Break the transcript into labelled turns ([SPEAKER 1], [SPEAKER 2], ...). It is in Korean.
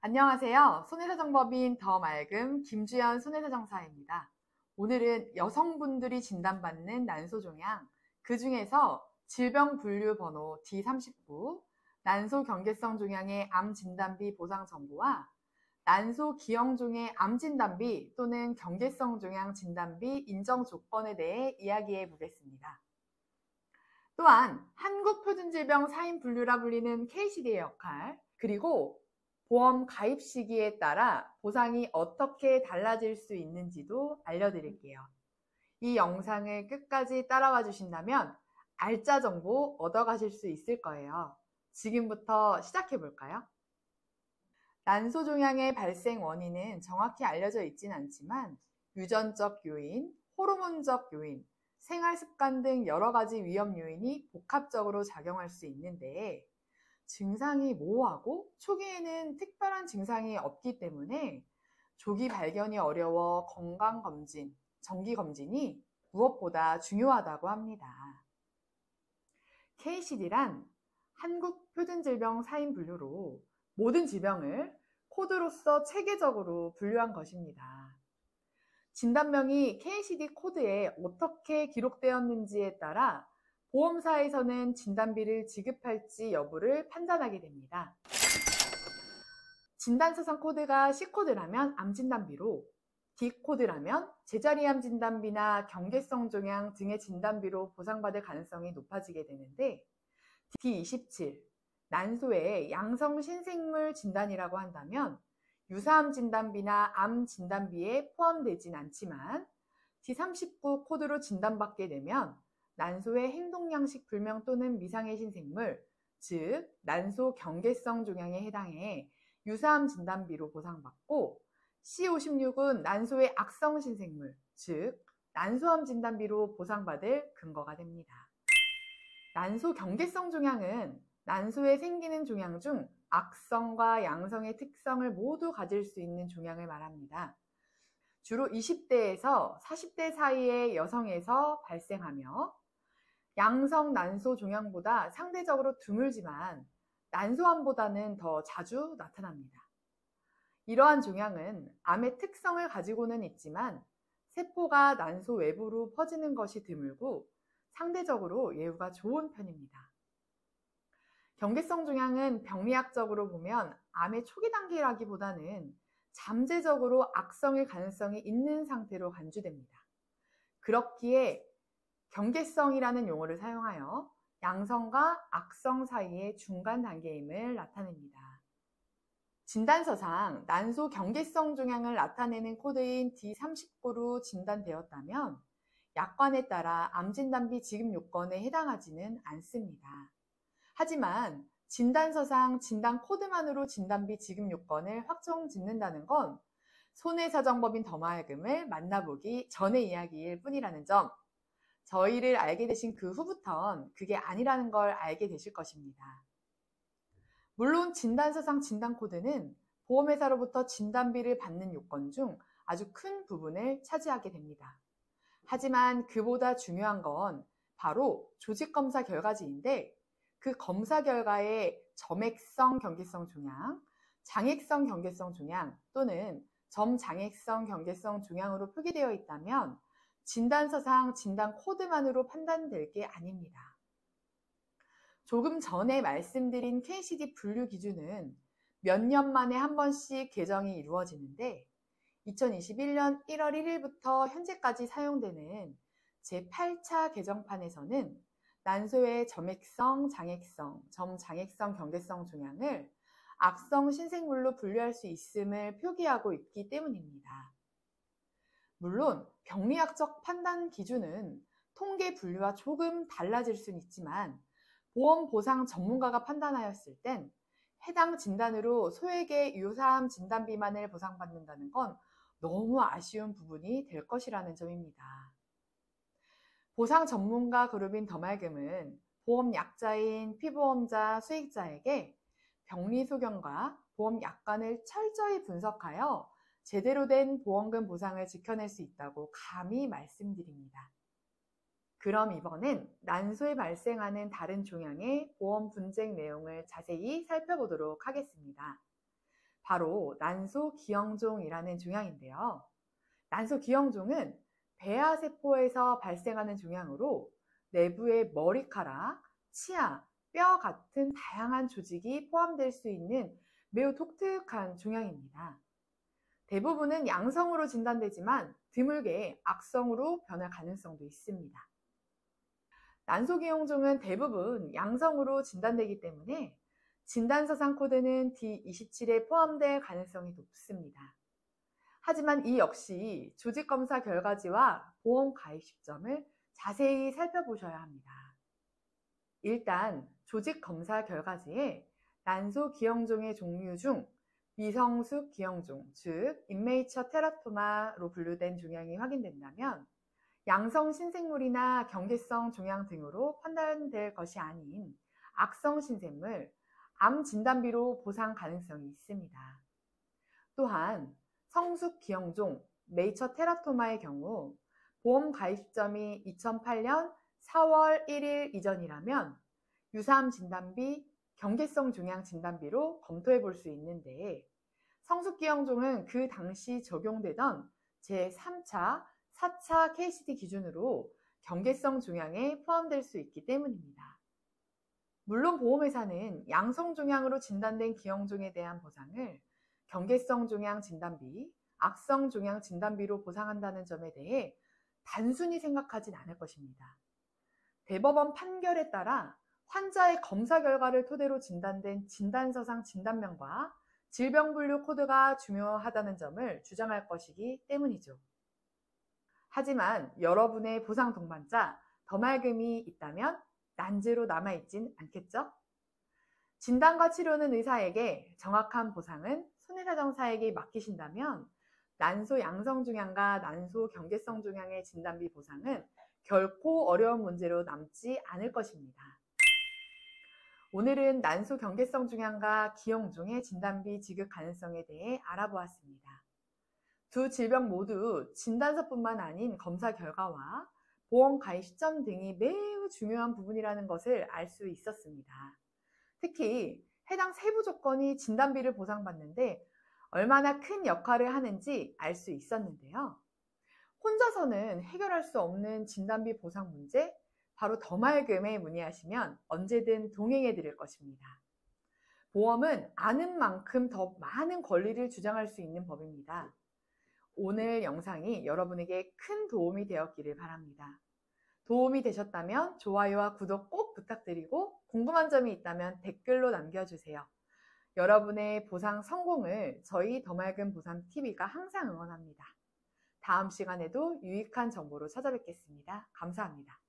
[SPEAKER 1] 안녕하세요. 손해사정법인 더 맑음 김주연 손해사정사입니다. 오늘은 여성분들이 진단받는 난소종양, 그 중에서 질병분류번호 D39, 난소경계성 종양의 암진단비 보상 정보와 난소기형종의 암진단비 또는 경계성 종양 진단비 인정 조건에 대해 이야기해 보겠습니다. 또한 한국표준질병 사인분류라 불리는 KCD의 역할, 그리고 보험 가입 시기에 따라 보상이 어떻게 달라질 수 있는지도 알려드릴게요. 이 영상을 끝까지 따라와 주신다면 알짜 정보 얻어가실 수 있을 거예요. 지금부터 시작해 볼까요? 난소종양의 발생 원인은 정확히 알려져 있진 않지만 유전적 요인, 호르몬적 요인, 생활습관 등 여러 가지 위험 요인이 복합적으로 작용할 수 있는데 증상이 모호하고 초기에는 특별한 증상이 없기 때문에 조기 발견이 어려워 건강검진, 정기검진이 무엇보다 중요하다고 합니다. KCD란 한국표준질병 사인분류로 모든 질병을 코드로서 체계적으로 분류한 것입니다. 진단명이 KCD 코드에 어떻게 기록되었는지에 따라 보험사에서는 진단비를 지급할지 여부를 판단하게 됩니다. 진단서상 코드가 C코드라면 암진단비로, D코드라면 제자리암 진단비나 경계성 종양 등의 진단비로 보상받을 가능성이 높아지게 되는데 D27, 난소의 양성 신생물 진단이라고 한다면 유사암 진단비나 암 진단비에 포함되진 않지만 D39 코드로 진단받게 되면 난소의 행동양식 불명 또는 미상의 신생물, 즉 난소 경계성 종양에 해당해 유사암 진단비로 보상받고 C56은 난소의 악성 신생물, 즉 난소암 진단비로 보상받을 근거가 됩니다. 난소 경계성 종양은 난소에 생기는 종양 중 악성과 양성의 특성을 모두 가질 수 있는 종양을 말합니다. 주로 20대에서 40대 사이의 여성에서 발생하며 양성 난소 종양보다 상대적으로 드물지만 난소암보다는 더 자주 나타납니다. 이러한 종양은 암의 특성을 가지고는 있지만 세포가 난소 외부로 퍼지는 것이 드물고 상대적으로 예후가 좋은 편입니다. 경계성 종양은 병리학적으로 보면 암의 초기 단계라기보다는 잠재적으로 악성일 가능성이 있는 상태로 간주됩니다. 그렇기에 경계성이라는 용어를 사용하여 양성과 악성 사이의 중간 단계임을 나타냅니다. 진단서상 난소 경계성 종양을 나타내는 코드인 D39로 진단되었다면 약관에 따라 암진단비 지급 요건에 해당하지는 않습니다. 하지만 진단서상 진단 코드만으로 진단비 지급 요건을 확정짓는다는 건 손해사정법인 더 맑음을 만나보기 전의 이야기일 뿐이라는 점, 저희를 알게 되신 그 후부턴 그게 아니라는 걸 알게 되실 것입니다. 물론 진단서상 진단코드는 보험회사로부터 진단비를 받는 요건 중 아주 큰 부분을 차지하게 됩니다. 하지만 그보다 중요한 건 바로 조직검사 결과지인데 그 검사 결과에 점액성 경계성 종양, 장액성 경계성 종양 또는 점장액성 경계성 종양으로 표기되어 있다면 진단서상 진단 코드만으로 판단될 게 아닙니다. 조금 전에 말씀드린 KCD 분류 기준은 몇 년 만에 한 번씩 개정이 이루어지는데 2021년 1월 1일부터 현재까지 사용되는 제8차 개정판에서는 난소의 점액성, 장액성, 점장액성 경계성 종양을 악성 신생물로 분류할 수 있음을 표기하고 있기 때문입니다. 물론 병리학적 판단 기준은 통계 분류와 조금 달라질 수는 있지만 보험 보상 전문가가 판단하였을 땐 해당 진단으로 소액의 유사암 진단비만을 보상받는다는 건 너무 아쉬운 부분이 될 것이라는 점입니다. 보상 전문가 그룹인 더 맑음은 보험 약자인 피보험자 수익자에게 병리 소견과 보험 약관을 철저히 분석하여 제대로 된 보험금 보상을 지켜낼 수 있다고 감히 말씀드립니다. 그럼 이번엔 난소에 발생하는 다른 종양의 보험 분쟁 내용을 자세히 살펴보도록 하겠습니다. 바로 난소 기형종이라는 종양인데요. 난소 기형종은 배아세포에서 발생하는 종양으로 내부의 머리카락, 치아, 뼈 같은 다양한 조직이 포함될 수 있는 매우 독특한 종양입니다. 대부분은 양성으로 진단되지만 드물게 악성으로 변할 가능성도 있습니다. 난소기형종은 대부분 양성으로 진단되기 때문에 진단서상 코드는 D27에 포함될 가능성이 높습니다. 하지만 이 역시 조직검사 결과지와 보험 가입 시점을 자세히 살펴보셔야 합니다. 일단 조직검사 결과지에 난소기형종의 종류 중 미성숙 기형종, 즉 인메이처 테라토마로 분류된 종양이 확인된다면 양성 신생물이나 경계성 종양 등으로 판단될 것이 아닌 악성 신생물, 암 진단비로 보상 가능성이 있습니다. 또한 성숙 기형종, 메이처 테라토마의 경우 보험 가입 시점이 2008년 4월 1일 이전이라면 유사암 진단비, 경계성 종양 진단비로 검토해 볼 수 있는데 성숙 기형종은 그 당시 적용되던 제3차, 4차 KCD 기준으로 경계성 종양에 포함될 수 있기 때문입니다. 물론 보험회사는 양성 종양으로 진단된 기형종에 대한 보상을 경계성 종양 진단비, 악성 종양 진단비로 보상한다는 점에 대해 단순히 생각하진 않을 것입니다. 대법원 판결에 따라 환자의 검사 결과를 토대로 진단된 진단서상 진단명과 질병분류 코드가 중요하다는 점을 주장할 것이기 때문이죠. 하지만 여러분의 보상 동반자 더말금이 있다면 난제로 남아있진 않겠죠? 진단과 치료는 의사에게, 정확한 보상은 손해사정사에게 맡기신다면 난소 양성 종양과 난소 경계성 종양의 진단비 보상은 결코 어려운 문제로 남지 않을 것입니다. 오늘은 난소 경계성 종양과 기형종의 진단비 지급 가능성에 대해 알아보았습니다. 두 질병 모두 진단서뿐만 아닌 검사 결과와 보험 가입 시점 등이 매우 중요한 부분이라는 것을 알 수 있었습니다. 특히 해당 세부 조건이 진단비를 보상받는데 얼마나 큰 역할을 하는지 알 수 있었는데요. 혼자서는 해결할 수 없는 진단비 보상 문제, 바로 더말금에 문의하시면 언제든 동행해 드릴 것입니다. 보험은 아는 만큼 더 많은 권리를 주장할 수 있는 법입니다. 오늘 영상이 여러분에게 큰 도움이 되었기를 바랍니다. 도움이 되셨다면 좋아요와 구독 꼭 부탁드리고 궁금한 점이 있다면 댓글로 남겨주세요. 여러분의 보상 성공을 저희 더말금 보상TV가 항상 응원합니다. 다음 시간에도 유익한 정보로 찾아뵙겠습니다. 감사합니다.